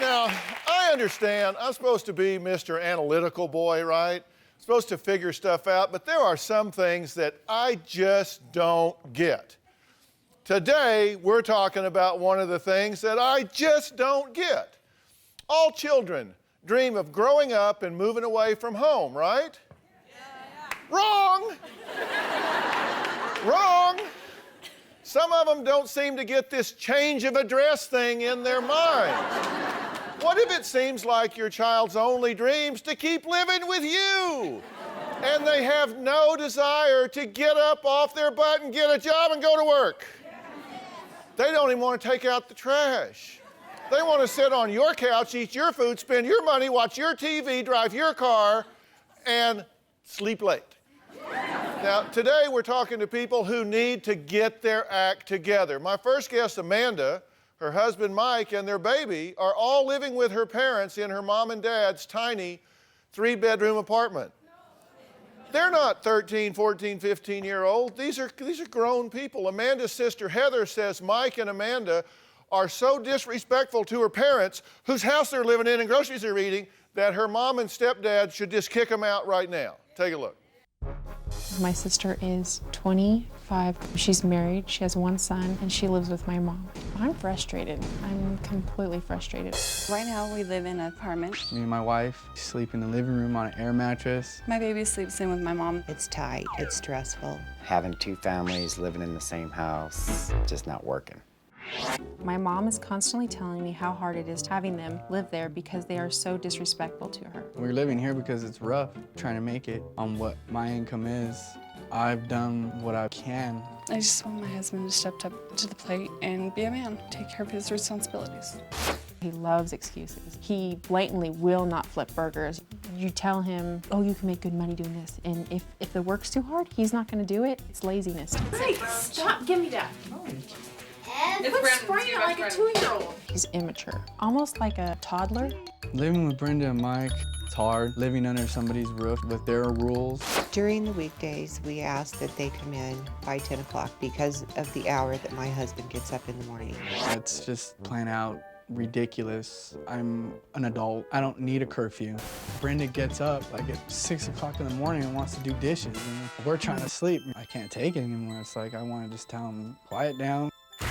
Now, I understand I'm supposed to be Mr. Analytical Boy, right? Supposed to figure stuff out, but there are some things that I just don't get. Today, we're talking about one of the things that I just don't get. All children dream of growing up and moving away from home, right? Yeah. Wrong! Wrong! Some of them don't seem to get this change of address thing in their minds. What if it seems like your child's only dreams to keep living with you? And they have no desire to get up off their butt and get a job and go to work. They don't even want to take out the trash. They want to sit on your couch, eat your food, spend your money, watch your TV, drive your car, and sleep late. Now, today we're talking to people who need to get their act together. My first guest, Amanda, her husband, Mike, and their baby are all living with her parents in her mom and dad's tiny 3-bedroom apartment. They're not 13, 14, 15-year-old. These are grown people. Amanda's sister, Heather, says Mike and Amanda are so disrespectful to her parents, whose house they're living in and groceries they're eating, that her mom and stepdad should just kick them out right now. Take a look. My sister is 25. She's married, she has 1 son, and she lives with my mom. I'm frustrated. I'm completely frustrated. Right now, we live in an apartment. Me and my wife sleep in the living room on an air mattress. My baby sleeps in with my mom. It's tight, it's stressful. Having 2 families living in the same house, just not working. My mom is constantly telling me how hard it is having them live there because they are so disrespectful to her. We're living here because it's rough, trying to make it on what my income is. I've done what I can. I just want my husband to step up to the plate and be a man, take care of his responsibilities. He loves excuses. He blatantly will not flip burgers. You tell him, oh, you can make good money doing this. And if the work's too hard, he's not gonna do it. It's laziness. Hey, stop, give me that. Quit spraying it like a 2-year-old. He's immature, almost like a toddler. Living with Brenda and Mike, it's hard. Living under somebody's roof with their rules. During the weekdays, we ask that they come in by 10 o'clock because of the hour that my husband gets up in the morning. It's just plain out ridiculous. I'm an adult. I don't need a curfew. Brenda gets up like at 6 o'clock in the morning and wants to do dishes. And we're trying to sleep. I can't take it anymore. It's like I want to just tell them, quiet down.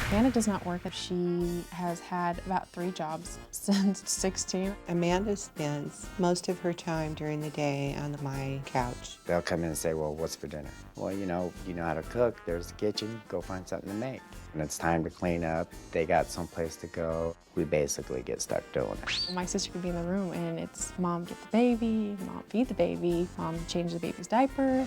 Amanda does not work. She has had about 3 jobs since 16. Amanda spends most of her time during the day on my couch. They'll come in and say, well, what's for dinner? Well, you know how to cook. There's the kitchen. Go find something to make. When it's time to clean up, they got someplace to go. We basically get stuck doing it. My sister could be in the room and it's mom get the baby, mom feed the baby, mom change the baby's diaper.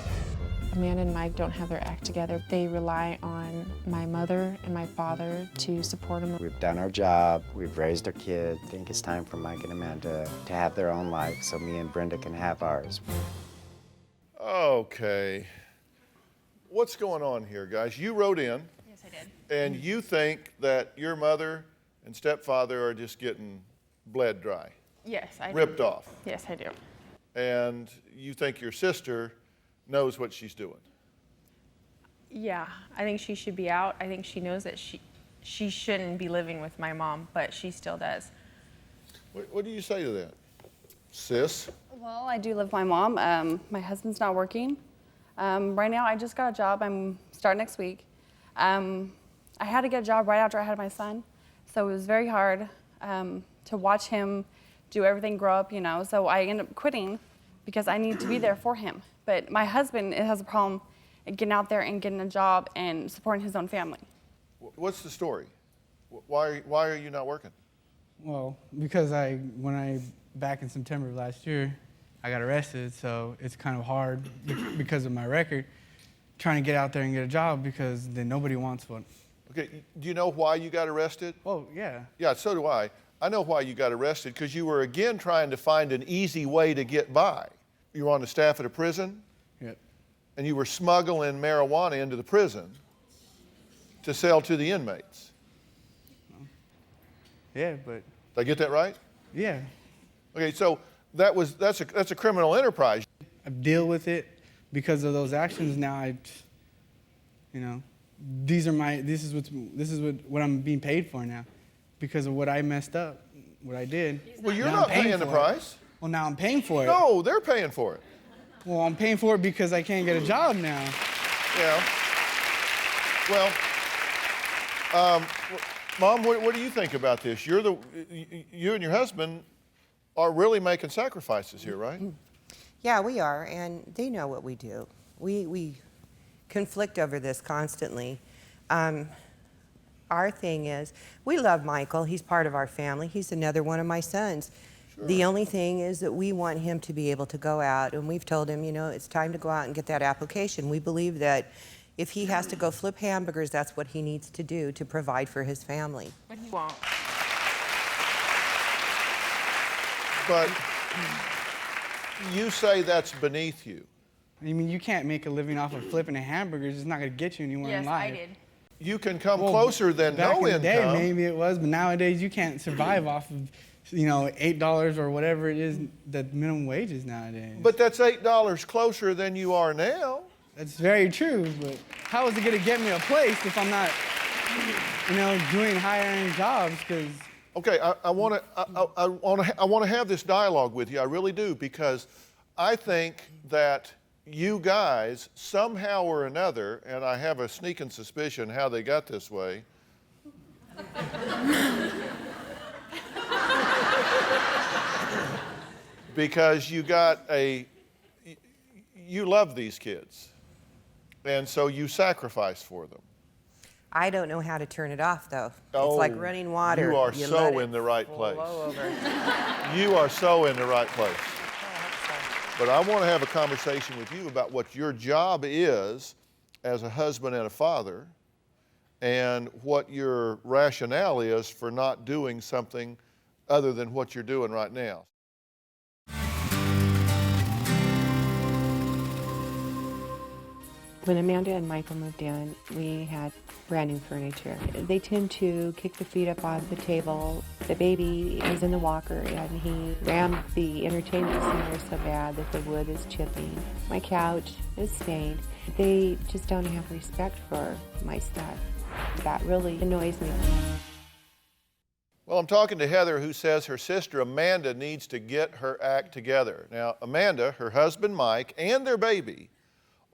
Amanda and Mike don't have their act together. They rely on my mother and my father to support them. We've done our job. We've raised our kid. I think it's time for Mike and Amanda to have their own life so me and Brenda can have ours. Okay. What's going on here, guys? You wrote in. Yes, I did. And you think that your mother and stepfather are just getting bled dry. Yes, I do. Ripped off. Yes, I do. And you think your sister knows what she's doing. Yeah, I think she should be out. I think she knows that she shouldn't be living with my mom, but she still does. What do you say to that, sis? Well, I do live with my mom. My husband's not working. Right now, I just got a job. I'm starting next week. I had to get a job right after I had my son, so it was very hard to watch him do everything grow up, so I ended up quitting because I need to be there for him. But my husband has a problem getting out there and getting a job and supporting his own family. What's the story? Why are you not working? Well, because back in September of last year, I got arrested, so it's kind of hard because of my record, trying to get out there and get a job because then nobody wants one. Okay, do you know why you got arrested? Oh, yeah. Yeah, so do I. I know why you got arrested, because you were again trying to find an easy way to get by. You were on the staff at a prison? Yep. And you were smuggling marijuana into the prison to sell to the inmates. Yeah, but... Did I get that right? Yeah. Okay, so that's a criminal enterprise. I deal with it because of those actions. Now this is what I'm being paid for now because of what I messed up. what I did. Well, you're Now I'm not paying the for it. price. Well, now I'm paying for it. No, they're paying for it. Well, I'm paying for it because I can't get a job now. Yeah. Well, Mom, what do you think about this? You and your husband are really making sacrifices here, right? Yeah, we are, and they know what we do. We conflict over this constantly. Our thing is, we love Michael. He's part of our family. He's another one of my sons. Sure. The only thing is that we want him to be able to go out, and we've told him, you know, it's time to go out and get that application. We believe that if he has to go flip hamburgers, that's what he needs to do to provide for his family. But he won't. But you say that's beneath you. I mean, you can't make a living off of flipping hamburgers. It's not going to get you anywhere in life. Yes, I did. You can come closer than back no in the income. day, maybe it was, but nowadays you can't survive off of, you know, $8 or whatever it is that minimum wage is nowadays. But that's $8 closer than you are now. That's very true, but how is it going to get me a place if I'm not, you know, doing higher-end jobs? Because Okay, I want to have this dialogue with you. I really do, because I think that you guys somehow or another, and I have a sneaking suspicion how they got this way. Because you love these kids, and so you sacrifice for them. I don't know how to turn it off, though. Oh, it's like running water. You are let so it in the right place. flow over. You are so in the right place. But I want to have a conversation with you about what your job is as a husband and a father, and what your rationale is for not doing something other than what you're doing right now. When Amanda and Michael moved in, we had brand new furniture. They tend to kick the feet up on the table. The baby is in the walker, and he rammed the entertainment center so bad that the wood is chipping. My couch is stained. They just don't have respect for my stuff. That really annoys me. Well, I'm talking to Heather, who says her sister Amanda needs to get her act together. Now, Amanda, her husband Mike, and their baby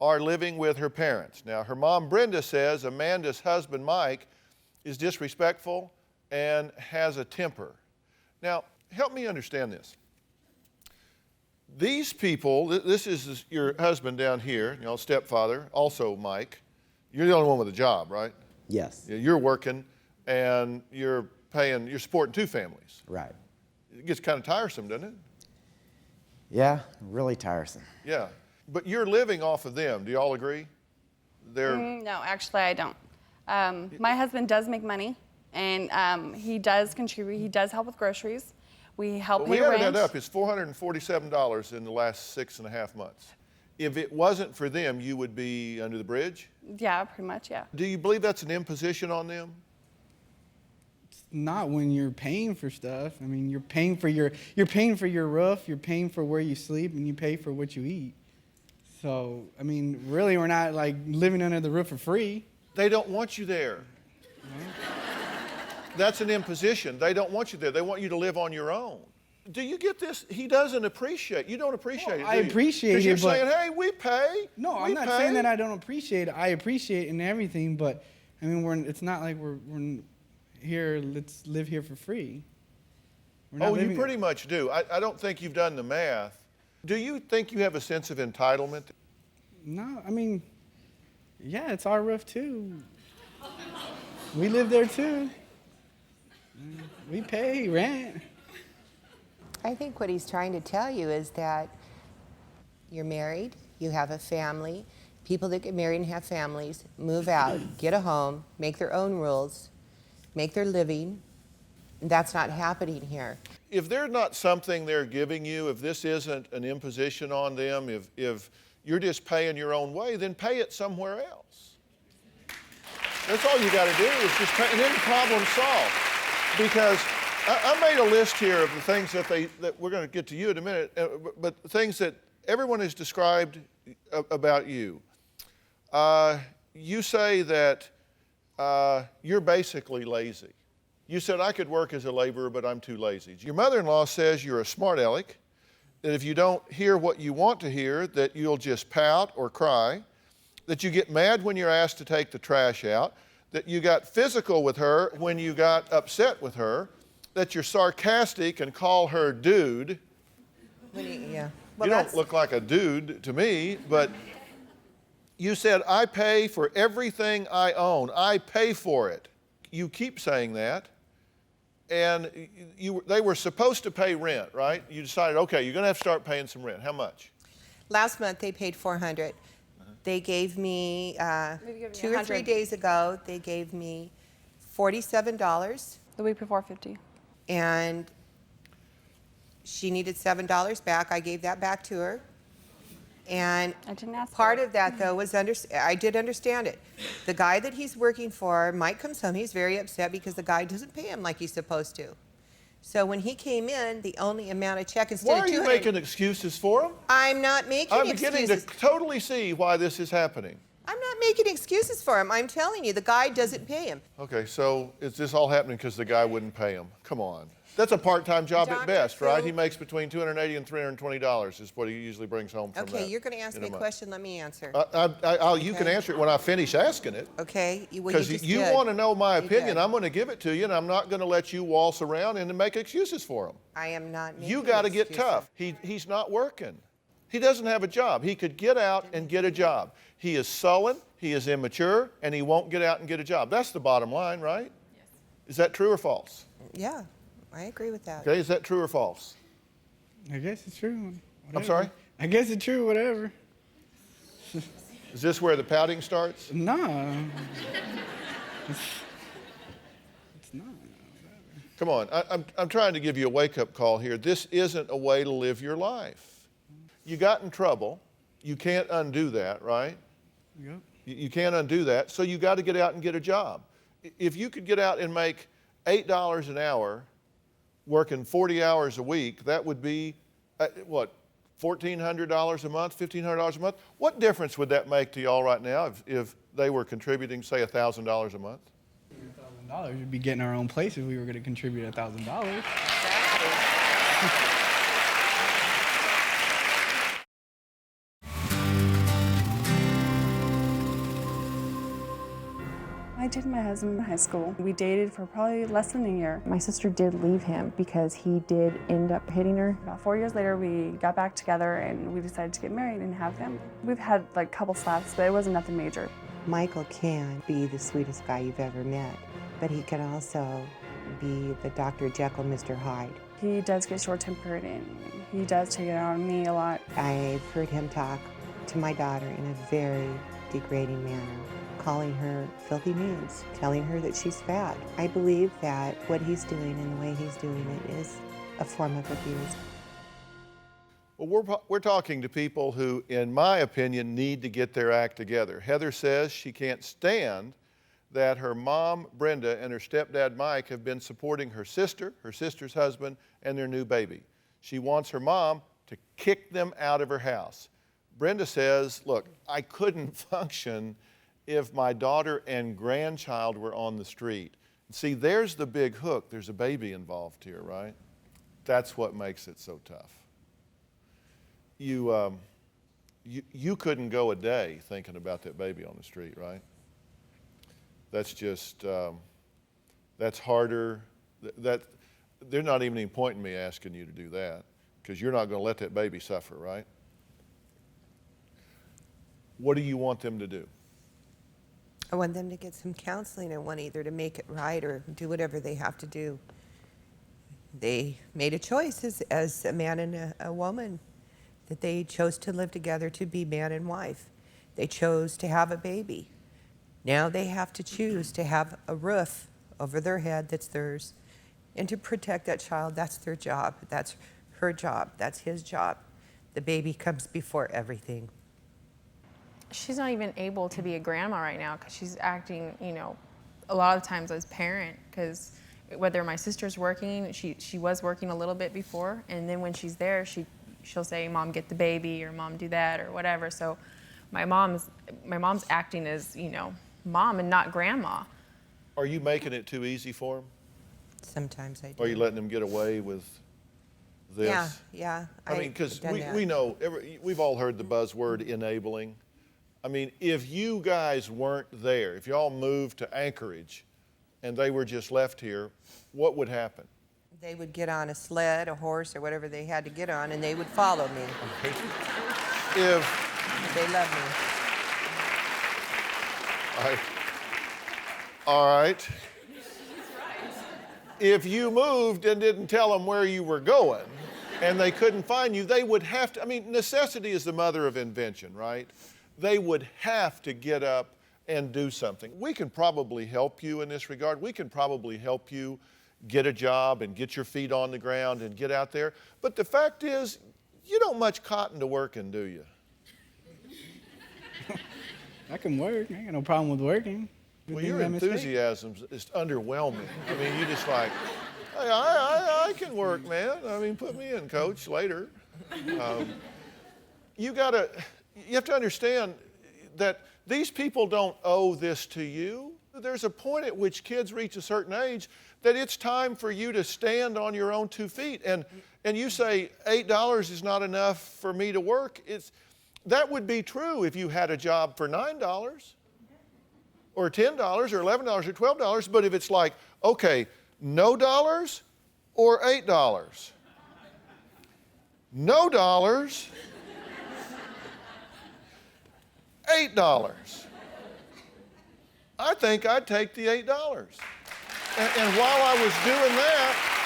are living with her parents. Now, her mom Brenda says Amanda's husband Mike is disrespectful and has a temper. Now, help me understand this. These people, this is your husband down here, you know, stepfather, also Mike. You're the only one with a job, right? Yes. You're working and you're supporting two families. Right. It gets kind of tiresome, doesn't it? Yeah, really tiresome. Yeah. But you're living off of them. Do you all agree? No, actually, I don't. My husband does make money, and he does contribute. He does help with groceries. We help pay rent. We added that up. It's $447 in the last 6.5 months. If it wasn't for them, you would be under the bridge? Yeah, pretty much, yeah. Do you believe that's an imposition on them? it's not when you're paying for stuff. I mean, you're paying for your roof, you're paying for where you sleep, and you pay for what you eat. So, I mean, really, we're not like living under the roof for free. They don't want you there. That's an imposition. They don't want you there. They want you to live on your own. Do you get this? He doesn't appreciate. You don't appreciate it, do you? I appreciate it, because you're but saying, hey, we pay. No, I'm not saying that I don't appreciate it. I appreciate it and everything, but I mean, it's not like we're here. Let's live here for free. Oh, you pretty much do. I don't think you've done the math. Do you think you have a sense of entitlement? No, I mean, yeah, it's our roof too. We live there too. We pay rent. I think what he's trying to tell you is that you're married, you have a family. People that get married and have families move out, get a home, make their own rules, make their living. That's not happening here. If there's not something they're giving you, if this isn't an imposition on them, if you're just paying your own way, then pay it somewhere else. That's all you got to do is just pay, and then the problem's solved. Because I made a list here of the things that we're going to get to you in a minute, but things that everyone has described about you. You say that you're basically lazy. You said, I could work as a laborer, but I'm too lazy. Your mother-in-law says you're a smart aleck, that if you don't hear what you want to hear, that you'll just pout or cry, that you get mad when you're asked to take the trash out, that you got physical with her when you got upset with her, that you're sarcastic and call her dude. Yeah. You don't look like a dude to me, but you said, I pay for everything I own. I pay for it. You keep saying that. And they were supposed to pay rent, right? You decided, okay, you're going to have to start paying some rent. How much? Last month they paid $400. They gave me 2 or 3 days ago. They gave me $47. The week before, 50. And she needed $7 back. I gave that back to her. And I didn't ask part for it. of that, though, was I did understand it. The guy that he's working for, Mike comes home, he's very upset because the guy doesn't pay him like he's supposed to. So when he came in, the only amount of check instead Why of are you making excuses for him? I'm not making I'm excuses. beginning to totally see why this is happening. I'm not making excuses for him. I'm telling you, the guy doesn't pay him. Okay, so is this all happening because the guy wouldn't pay him? Come on. That's a part-time job at best, right? He makes between $280 and $320 is what he usually brings home from that. Okay, you're going to ask me a question. Let me answer. You can answer it when I finish asking it. Okay. Because you want to know my opinion, I'm going to give it to you, and I'm not going to let you waltz around and make excuses for him. I am not making You got to get tough. He's not working. He doesn't have a job. He could get out and get a job. He is sullen, he is immature, and he won't get out and get a job. That's the bottom line, right? Yes. Is that true or false? Yeah, I agree with that. Okay, is that true or false? I guess it's true. Whatever. I'm sorry? I guess it's true, whatever. Is this where the pouting starts? No. It's not. Come on, I'm trying to give you a wake-up call here. This isn't a way to live your life. You got in trouble. You can't undo that, right? Yep. You can't undo that, so you got to get out and get a job. If you could get out and make $8 an hour, working 40 hours a week, that would be, what, $1,400 a month, $1,500 a month? What difference would that make to y'all right now if they were contributing, say, $1,000 a month? $1,000, we'd be getting our own place if we were going to contribute $1,000. I dated my husband in high school. We dated for probably less than a year. My sister did leave him because he did end up hitting her. About 4 years later, we got back together and we decided to get married and have family. We've had like a couple slaps, but it wasn't nothing major. Michael can be the sweetest guy you've ever met, but he can also be the Dr. Jekyll, Mr. Hyde. He does get short-tempered and he does take it out on me a lot. I've heard him talk to my daughter in a very degrading manner, calling her filthy names, telling her that she's fat. I believe that what he's doing and the way he's doing it is a form of abuse. Well, we're talking to people who, in my opinion, need to get their act together. Heather says she can't stand that her mom, Brenda, and her stepdad, Mike, have been supporting her sister's husband, and their new baby. She wants her mom to kick them out of her house. Brenda says, look, I couldn't function if my daughter and grandchild were on the street. See, there's the big hook. There's a baby involved here, right? That's what makes it so tough. You couldn't go a day thinking about that baby on the street, right? That's just, that's harder. There's not even any point in me asking you to do that, because you're not going to let that baby suffer, right? What do you want them to do? I want them to get some counseling. I want either to make it right or do whatever they have to do. They made a choice as a man and a woman, that they chose to live together to be man and wife. They chose to have a baby. Now they have to choose to have a roof over their head that's theirs, and to protect that child. That's their job. That's her job. That's his job. The baby comes before everything. She's not even able to be a grandma right now because she's acting, a lot of times as parent, because whether my sister's working, she was working a little bit before, and then when she's there, she'll say, Mom, get the baby, or Mom, do that, or whatever. So my mom's acting as, mom and not grandma. Are you making it too easy for him? Sometimes I do. Are you letting them get away with this? Yeah. I mean, because we know, we've all heard the buzzword enabling. I mean, if you guys weren't there, if y'all moved to Anchorage and they were just left here, what would happen? They would get on a sled, a horse, or whatever they had to get on, and they would follow me. They love me. All right. If you moved and didn't tell them where you were going and they couldn't find you, they would have to, I mean, necessity is the mother of invention, right? They would have to get up and do something. We can probably help you in this regard. We can probably help you get a job and get your feet on the ground and get out there. But the fact is, you don't much cotton to working, do you? I can work. I ain't got no problem with working. Well, your enthusiasm is underwhelming. I mean, you just like, hey, I can work, man. I mean, put me in, coach, later. You have to understand that these people don't owe this to you. There's a point at which kids reach a certain age that it's time for you to stand on your own 2 feet. And you say, $8 is not enough for me to work. That would be true if you had a job for $9 or $10 or $11 or $12. But if it's like, okay, no dollars or $8? No dollars, $8. I think I'd take the $8. And while I was doing that,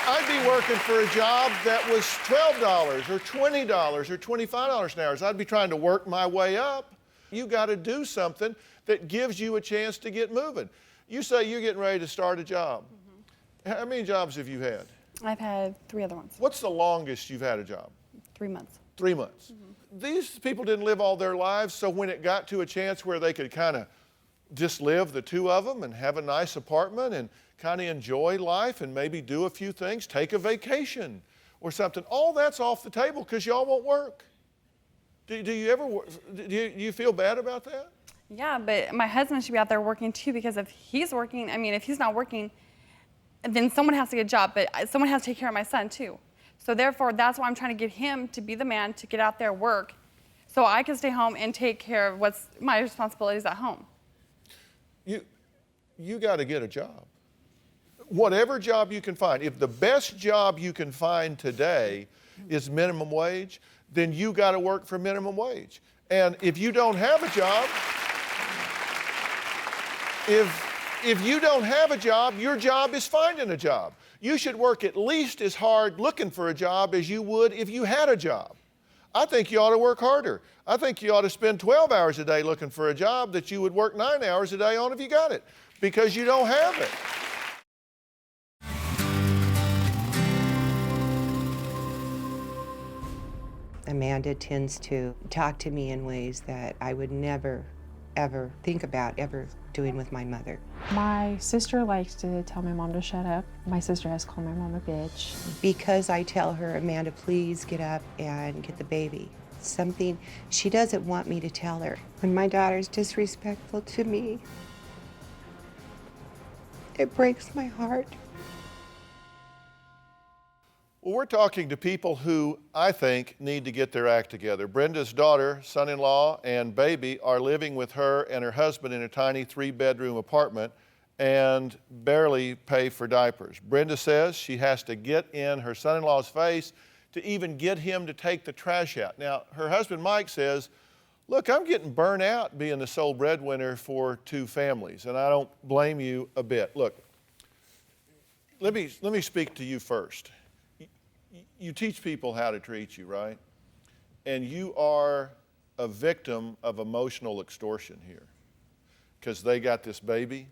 I'd be working for a job that was $12 or $20 or $25 an hour. So I'd be trying to work my way up. You got to do something that gives you a chance to get moving. You say you're getting ready to start a job. Mm-hmm. How many jobs have you had? I've had 3 other ones. What's the longest you've had a job? 3 months. 3 months. Mm-hmm. These people didn't live all their lives, so when it got to a chance where they could kind of just live, the two of them, and have a nice apartment and kind of enjoy life and maybe do a few things, take a vacation or something, all that's off the table because y'all won't work. Do you feel bad about that? Yeah, but my husband should be out there working too, because if he's working, I mean, if he's not working, then someone has to get a job, but someone has to take care of my son too. So therefore, that's why I'm trying to get him to be the man to get out there, work, so I can stay home and take care of what's my responsibilities at home. You got to get a job. Whatever job you can find. If the best job you can find today is minimum wage, then you got to work for minimum wage. And if you don't have a job, if you don't have a job, your job is finding a job. You should work at least as hard looking for a job as you would if you had a job. I think you ought to work harder. I think you ought to spend 12 hours a day looking for a job that you would work 9 hours a day on if you got it, because you don't have it. Amanda tends to talk to me in ways that I would never, ever think about ever doing with my mother. My sister likes to tell my mom to shut up. My sister has called my mom a bitch. Because I tell her, Amanda, please get up and get the baby. Something she doesn't want me to tell her. When my daughter's disrespectful to me, it breaks my heart. Well, we're talking to people who I think need to get their act together. Brenda's daughter, son-in-law, and baby are living with her and her husband in a tiny 3-bedroom apartment and barely pay for diapers. Brenda says she has to get in her son-in-law's face to even get him to take the trash out. Now, her husband, Mike, says, look, I'm getting burnt out being the sole breadwinner for 2 families, and I don't blame you a bit. Look, let me speak to you first. You teach people how to treat you, right? And you are a victim of emotional extortion here, because they got this baby,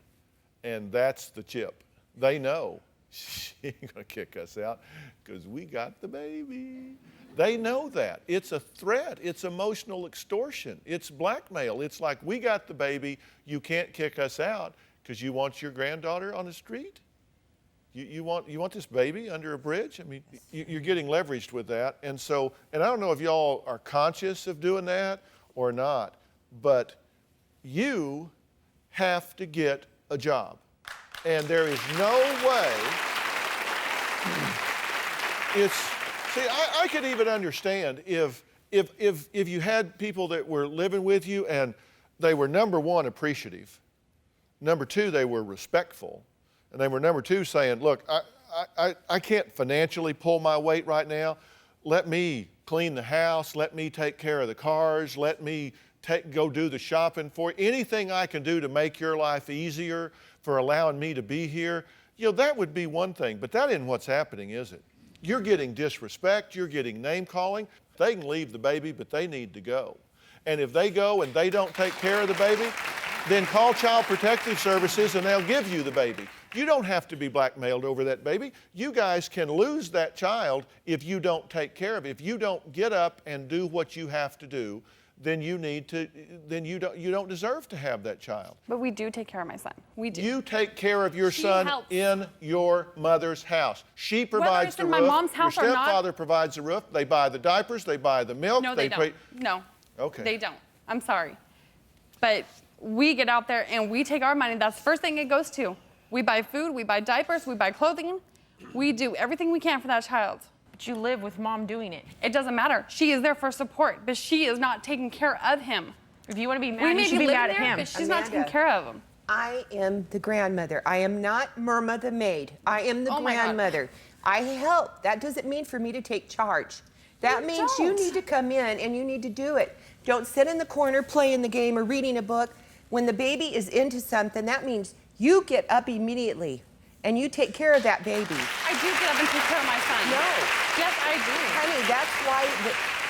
and that's the chip. They know she ain't gonna kick us out because we got the baby. They know that. It's a threat. It's emotional extortion. It's blackmail. It's like, we got the baby, you can't kick us out because you want your granddaughter on the street? You want this baby under a bridge? I mean, you're getting leveraged with that. And I don't know if y'all are conscious of doing that or not, but you have to get a job. And there is no way. See, I could even understand if you had people that were living with you and they were, number one, appreciative. Number two, they were respectful. And they were, number two, saying, look, I can't financially pull my weight right now. Let me clean the house. Let me take care of the cars. Let me go do the shopping for you. Anything I can do to make your life easier for allowing me to be here, you know, that would be one thing. But that isn't what's happening, is it? You're getting disrespect. You're getting name calling. They can leave the baby, but they need to go. And if they go and they don't take care of the baby, then call Child Protective Services and they'll give you the baby. You don't have to be blackmailed over that baby. You guys can lose that child if you don't take care of it. If you don't get up and do what you have to do, then you don't deserve to have that child. But we do take care of my son. We do. You take care of your son helps. in your mother's house. She provides it's the in roof. my mom's house or your not. stepfather provides the roof. They buy the diapers. They buy the milk. No, they don't. No. Okay. They don't. I'm sorry. But we get out there and we take our money. That's the first thing it goes to. We buy food, we buy diapers, we buy clothing. We do everything we can for that child. But you live with mom doing it. It doesn't matter. She is there for support, but she is not taking care of him. If you want to be We mad, may you should be be mad living at there, him. but she's not taking Amanda. care of him. I am the grandmother. I am not Myrma the maid. I am the Oh my God. grandmother. I help. That doesn't mean for me to take charge. That means you don't. need to come in and you need to do it. Don't sit in the corner playing the game or reading a book. When the baby is into something, that means you get up immediately and you take care of that baby. I do get up and take care of my son. No. Yes, I do. Honey, that's why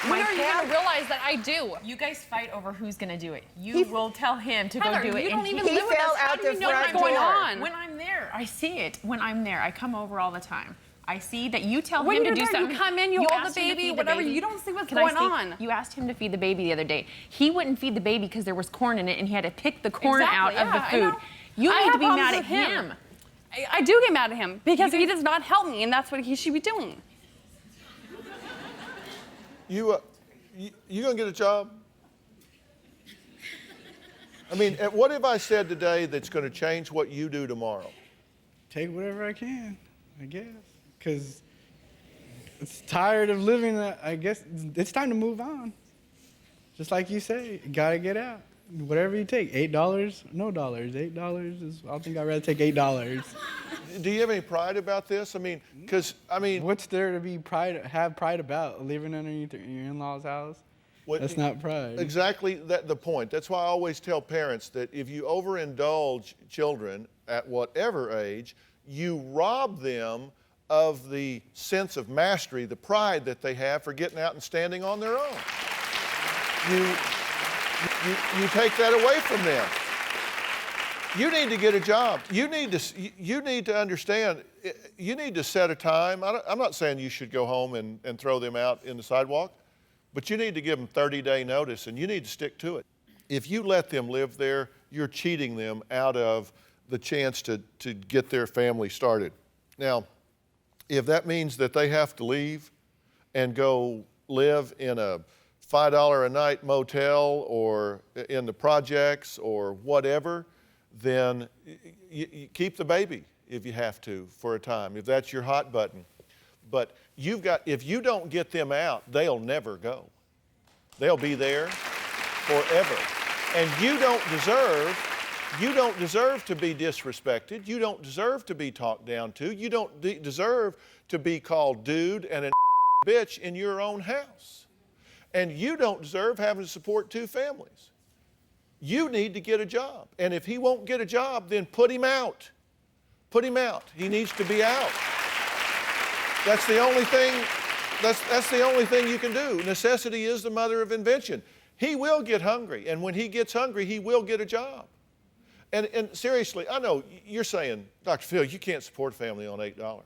When are you going to realize that I do? You guys fight over who's going to do it. You will tell him to Heather, go do it. you don't even he live with fell us. How out do you the know what's front going door. on? When I'm there, I see it. When I'm there, I come over all the time. I see that you tell When him to you're do there, you something. come in, you hold asked the him to baby, feed the whatever. baby. You don't see what's Can I going speak? on. You asked him to feed the baby the other day. He wouldn't feed the baby because there was corn in it, and he had to pick the corn out of the I food. know. You I need have to be problems mad at with him. I do get mad at him because he does not help me, and that's what he should be doing. You gonna get a job? I mean, what have I said today that's gonna change what you do tomorrow? Take whatever I can, I guess. Because it's tired of living that. I guess it's time to move on. Just like you say, you gotta get out. Whatever you take, $8, no dollars. $8 is, I think I'd rather take $8. Do you have any pride about this? I mean, What's there to be have pride about? Living underneath your in-laws' house? That's not pride. Exactly the point. That's why I always tell parents that if you overindulge children at whatever age, you rob them of the sense of mastery, the pride that they have for getting out and standing on their own. You take that away from them. You need to get a job. You need to understand. You need to set a time. I'm not saying you should go home and throw them out in the sidewalk, but you need to give them 30-day notice, and you need to stick to it. If you let them live there, you're cheating them out of the chance to get their family started. Now, if that means that they have to leave and go live in a $5 a night motel or in the projects or whatever, then you keep the baby if you have to for a time, if that's your hot button. But if you don't get them out, they'll never go. They'll be there forever. And you don't deserve to be disrespected. You don't deserve to be talked down to. You don't deserve to be called dude and a bitch in your own house. And you don't deserve having to support two families. You need to get a job. And if he won't get a job, then put him out. Put him out. He needs to be out. That's the only thing, that's the only thing you can do. Necessity is the mother of invention. He will get hungry, and when he gets hungry, he will get a job. And seriously, I know you're saying, Dr. Phil, you can't support a family on $8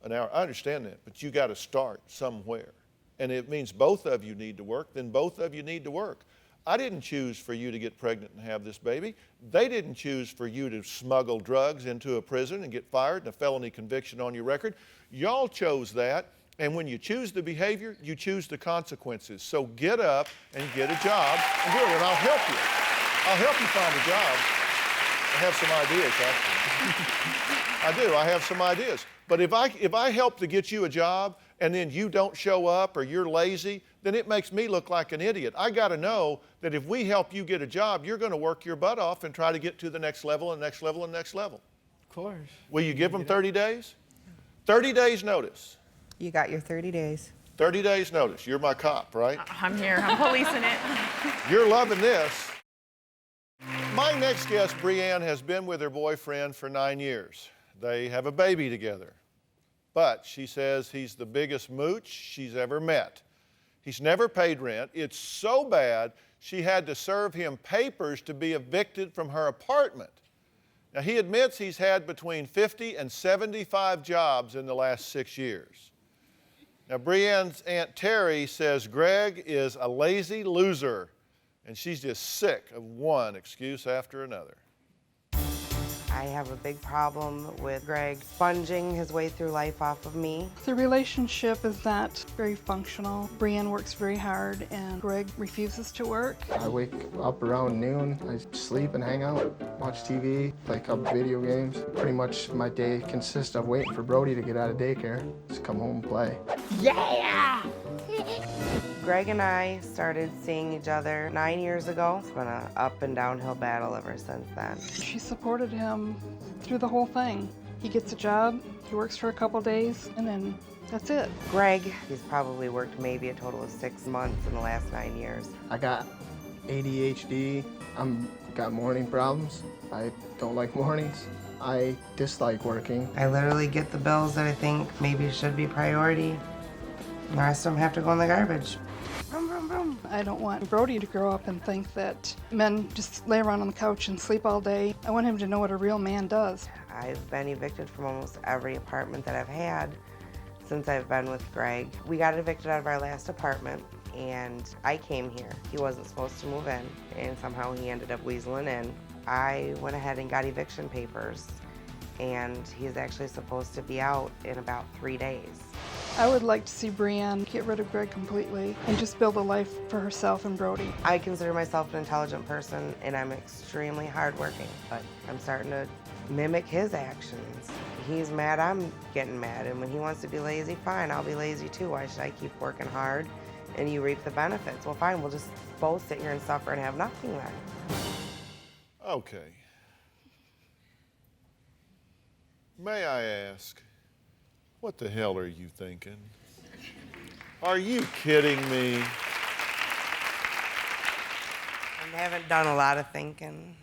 an hour. I understand that, but you got to start somewhere. And it means both of you need to work, then both of you need to work. I didn't choose for you to get pregnant and have this baby. They didn't choose for you to smuggle drugs into a prison and get fired and a felony conviction on your record. Y'all chose that, and when you choose the behavior, you choose the consequences. So get up and get a job and do it, and I'll help you. I'll help you find a job. have some ideas, actually. I do. I have some ideas. But if I help to get you a job and then you don't show up or you're lazy, then it makes me look like an idiot. I got to know that if we help you get a job, you're going to work your butt off and try to get to the next level and next level and next level. Of course. Will you give them 30 days? 30 days notice. You got your 30 days. 30 days notice. You're my cop, right? I'm here. I'm policing it. You're loving this. My next guest, Brianne, has been with her boyfriend for 9 years. They have a baby together. But she says he's the biggest mooch she's ever met. He's never paid rent. It's so bad, she had to serve him papers to be evicted from her apartment. Now, he admits he's had between 50 and 75 jobs in the last 6 years. Now, Brianne's Aunt Terry says Greg is a lazy loser, and she's just sick of one excuse after another. I have a big problem with Greg sponging his way through life off of me. The relationship is not very functional. Brianne works very hard and Greg refuses to work. I wake up around noon, I sleep and hang out, watch TV, play a couple video games. Pretty much my day consists of waiting for Brody to get out of daycare, just come home and play. Yeah! Greg and I started seeing each other 9 years ago. It's been an up and downhill battle ever since then. She supported him through the whole thing. He gets a job, he works for a couple days, and then that's it. Greg, he's probably worked maybe a total of 6 months in the last 9 years. I got ADHD, got morning problems. I don't like mornings. I dislike working. I literally get the bills that I think maybe should be priority. The rest of them have to go in the garbage. Vroom, vroom, vroom. I don't want Brody to grow up and think that men just lay around on the couch and sleep all day. I want him to know what a real man does. I've been evicted from almost every apartment that I've had since I've been with Greg. We got evicted out of our last apartment and I came here. He wasn't supposed to move in and somehow he ended up weaseling in. I went ahead and got eviction papers and he's actually supposed to be out in about 3 days. I would like to see Brianne get rid of Greg completely and just build a life for herself and Brody. I consider myself an intelligent person and I'm extremely hardworking, but I'm starting to mimic his actions. He's mad, I'm getting mad, and when he wants to be lazy, fine, I'll be lazy too. Why should I keep working hard and you reap the benefits? Well, fine, we'll just both sit here and suffer and have nothing then. Okay. May I ask, what the hell are you thinking? Are you kidding me? I haven't done a lot of thinking.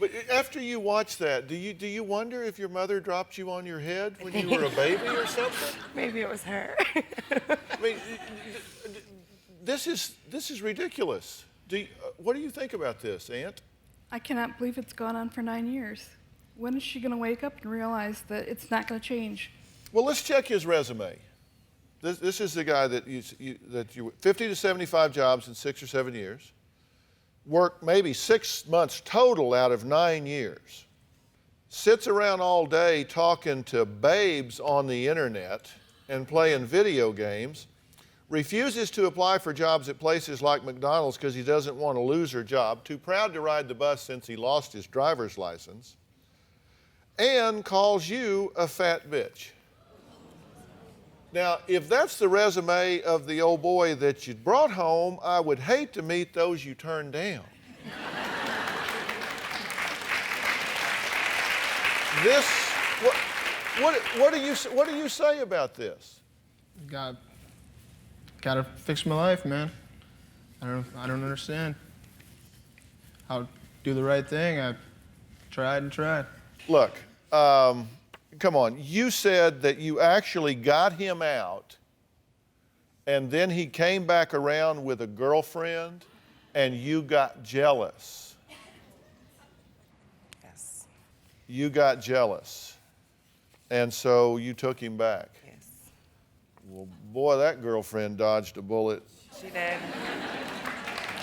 But after you watch that, do you wonder if your mother dropped you on your head when you were a baby or something? Maybe it was her. I mean, this is ridiculous. What do you think about this, Aunt? I cannot believe it's gone on for 9 years. When is she going to wake up and realize that it's not going to change? Well, let's check his resume. This is the guy that you 50 to 75 jobs in 6 or 7 years. Worked maybe 6 months total out of 9 years. Sits around all day talking to babes on the internet and playing video games. Refuses to apply for jobs at places like McDonald's because he doesn't want to lose her job. Too proud to ride the bus since he lost his driver's license. And calls you a fat bitch. Now, if that's the resume of the old boy that you brought home, I would hate to meet those you turned down. What do you say about this? Gotta fix my life, man. I don't understand. I'll do the right thing. I tried and tried. Look, come on. You said that you actually got him out, and then he came back around with a girlfriend, and you got jealous. Yes. You got jealous, and so you took him back. Yes. Well, boy, that girlfriend dodged a bullet. She did.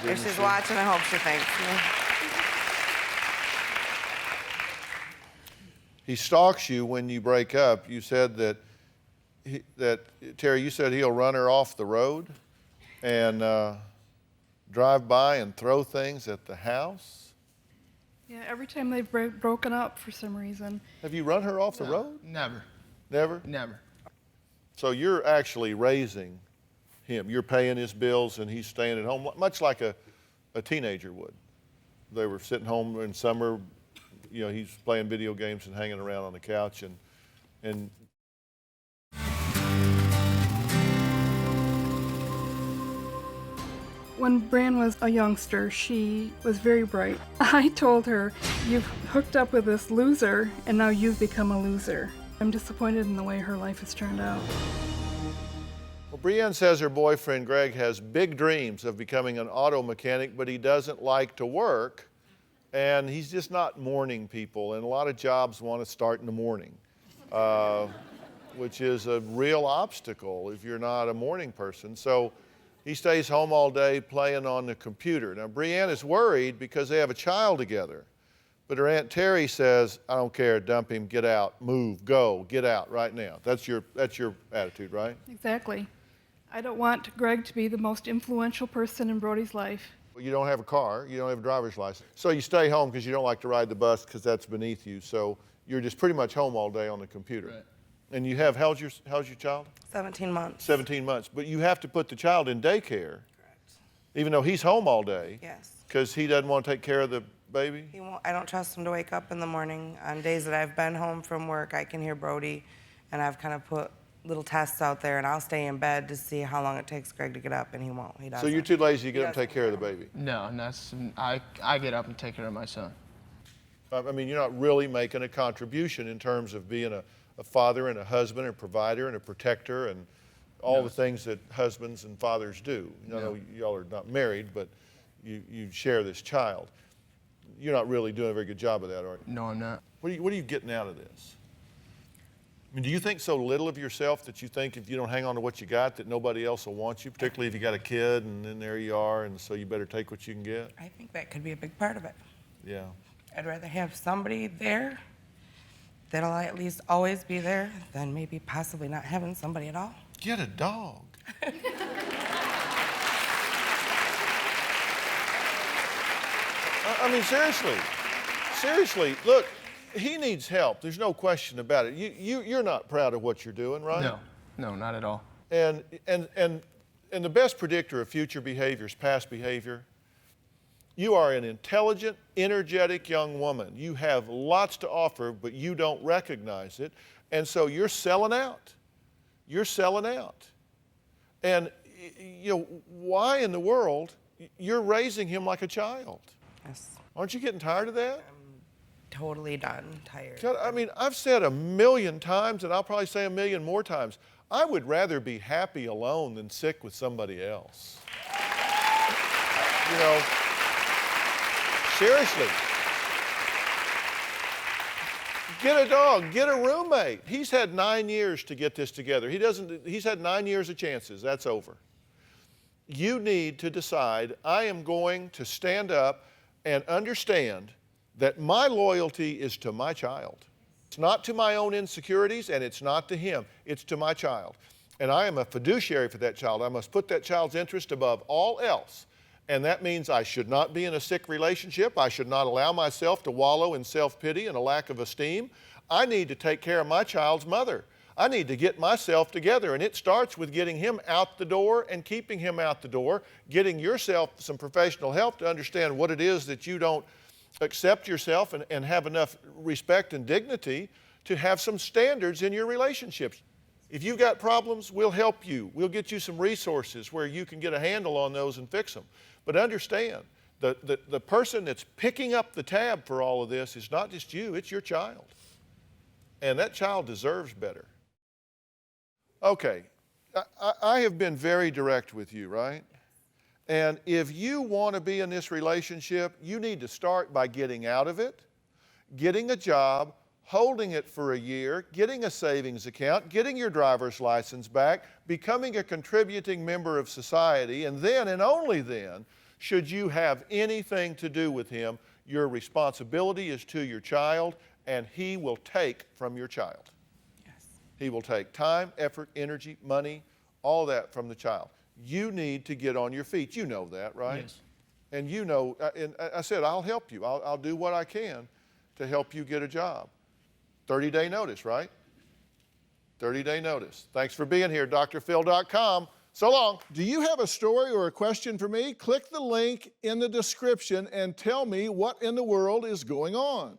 If she's watching, I hope she thanks me. He stalks you when you break up. You said that Terry, you said he'll run her off the road and drive by and throw things at the house. Yeah, every time they've broken up for some reason. Have you run her off the road? Never. Never? Never. So you're actually raising him. You're paying his bills and he's staying at home, much like a teenager would. They were sitting home in summer, you know, he's playing video games and hanging around on the couch and When Bran was a youngster, she was very bright. I told her, "You've hooked up with this loser, and now you've become a loser." I'm disappointed in the way her life has turned out. Well, Brienne says her boyfriend Greg has big dreams of becoming an auto mechanic, but he doesn't like to work, and he's just not morning people, and a lot of jobs want to start in the morning, which is a real obstacle if you're not a morning person. So he stays home all day playing on the computer. Now, Brienne is worried because they have a child together. But her Aunt Terry says, I don't care, dump him, get out, move, go, get out right now. That's your attitude, right? Exactly. I don't want Greg to be the most influential person in Brody's life. You don't have a car, you don't have a driver's license. So you stay home because you don't like to ride the bus because that's beneath you. So you're just pretty much home all day on the computer. Right. And you have, how's your child? 17 months. 17 months. But you have to put the child in daycare. Correct. Even though he's home all day. Yes. Because he doesn't want to take care of the baby? I don't trust him to wake up in the morning. On days that I've been home from work, I can hear Brody, and I've kind of put little tests out there, and I'll stay in bed to see how long it takes Greg to get up, and he won't. He doesn't. So you're too lazy to get up and take care of the baby? No, I get up and take care of my son. I mean, you're not really making a contribution in terms of being a father and a husband and a provider and a protector and all the things that husbands and fathers do. I know y'all are not married, but you share this child. You're not really doing a very good job of that, are you? No, I'm not. What are you getting out of this? I mean, do you think so little of yourself that you think if you don't hang on to what you got that nobody else will want you, particularly if you got a kid and then there you are and so you better take what you can get? I think that could be a big part of it. Yeah. I'd rather have somebody there that'll at least always be there than maybe possibly not having somebody at all. Get a dog. I mean, seriously, look, he needs help. There's no question about it. You're not proud of what you're doing, right? No, not at all. And the best predictor of future behavior is past behavior. You are an intelligent, energetic young woman. You have lots to offer, but you don't recognize it. And so you're selling out. You're selling out. And, you know, why in the world? You're raising him like a child. Yes. Aren't you getting tired of that? I'm totally done, tired. God, I mean, I've said 1,000,000 times, and I'll probably say 1,000,000 more times, I would rather be happy alone than sick with somebody else. You know, seriously. Get a dog, get a roommate. He's had 9 years to get this together. He's had 9 years of chances, that's over. You need to decide, I am going to stand up and understand that my loyalty is to my child. It's not to my own insecurities and it's not to him, it's to my child. And I am a fiduciary for that child. I must put that child's interest above all else. And that means I should not be in a sick relationship. I should not allow myself to wallow in self-pity and a lack of esteem. I need to take care of my child's mother. I need to get myself together, and it starts with getting him out the door and keeping him out the door, getting yourself some professional help to understand what it is that you don't accept yourself and have enough respect and dignity to have some standards in your relationships. If you've got problems, we'll help you. We'll get you some resources where you can get a handle on those and fix them. But understand, the person that's picking up the tab for all of this is not just you, it's your child. And that child deserves better. Okay, I have been very direct with you, right? And if you want to be in this relationship, you need to start by getting out of it, getting a job, holding it for a year, getting a savings account, getting your driver's license back, becoming a contributing member of society, and then and only then should you have anything to do with him. Your responsibility is to your child, and he will take from your child. He will take time, effort, energy, money, all that from the child. You need to get on your feet. You know that, right? Yes. And you know, and I said, I'll help you. I'll do what I can to help you get a job. 30-day notice, right? 30-day notice. Thanks for being here, DrPhil.com. So long. Do you have a story or a question for me? Click the link in the description and tell me what in the world is going on.